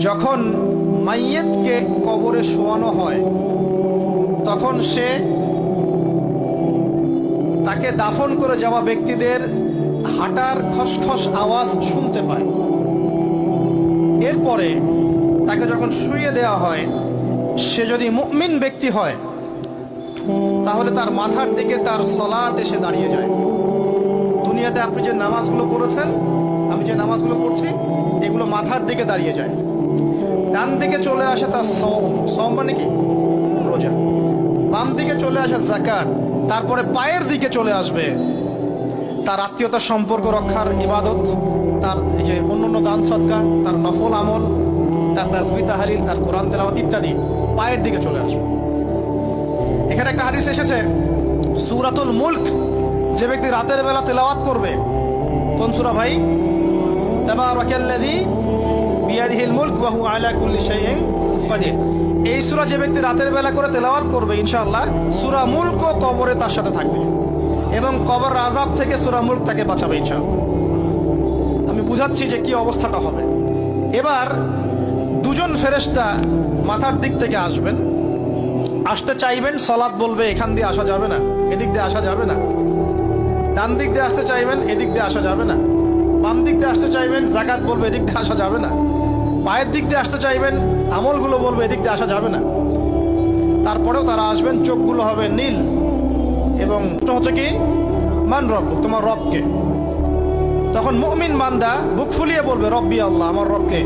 যখন মাইয়েতকে কবরে শোয়ানো হয় তখন সে তাকে দাফন করে যাওয়া ব্যক্তিদের হাঁটার খসখস আওয়াজ শুনতে পায়। এরপরে তাকে যখন শুইয়ে দেওয়া হয়, সে যদি মুমিন ব্যক্তি হয় তাহলে তার মাথার দিকে তার সলাত এসে দাঁড়িয়ে যায়। দুনিয়াতে আপনি যে নামাজগুলো পড়েছেন, আমি যে নামাজগুলো পড়ছি, এগুলো মাথার দিকে দাঁড়িয়ে যায়। ডান দিকে চলে আসে তার সওম মানে কি? রোজা। বাম দিকে চলে আসে যাকাত। তারপরে পায়ের দিকে চলে আসবে তার আত্মীয়তার সম্পর্ক রক্ষার ইবাদত, তার এই যে অন্যান্য দান সদকা, তার নফল আমল, তার তাসবিহ তাহলিল, তার কোরআন তেলাওয়াত ইত্যাদি পায়ের দিকে চলে আসবে। এখানে একটা হাদিস এসেছে, সূরাতুল মুলক যে ব্যক্তি রাতের বেলা তেলাওয়াত করবে, কোন সূরা ভাই? তাবারাকাল্লাযী বিয়াদিহিল মুলক ওয়া হুয়া আলা কুল্লি শাইইন কাদির। এই সূরা যে ব্যক্তি রাতের বেলা করে তেলাওয়াত করবে, ইনশাআল্লাহ সূরা মুলক কবরে তার সাথে থাকবে এবং কবর আযাব থেকে সূরা মুলক তাকে বাঁচাবে ইনশাআল্লাহ। আমি বুঝাচ্ছি যে কি অবস্থাটা হবে। এবার দুজন ফেরেশতা মাথার দিক থেকে আসবেন, আসতে চাইবেন, সালাত বলবে এখান দিয়ে আসা যাবে না, এদিক দিয়ে আসা যাবে না। ডান দিক দিয়ে আসতে চাইবেন, এদিক দিয়ে আসা যাবে না। বাম দিক দিয়ে আসতে চাইবেন, যাকাত বলবে এদিক দিয়ে আসা যাবে না। পায়ের দিক দিয়ে আসতে চাইবেন, আমলগুলো বলবে এদিক দিয়ে আসা যাবে না। তারপরেও তারা আসবেন, চোখগুলো হবে নীল এবং হচ্ছে কি, মান রব, তোমার রবকে। তখন মুমিন বান্দা বুক ফুলিয়ে বলবে রব্বি আল্লাহ, আমার রবকে।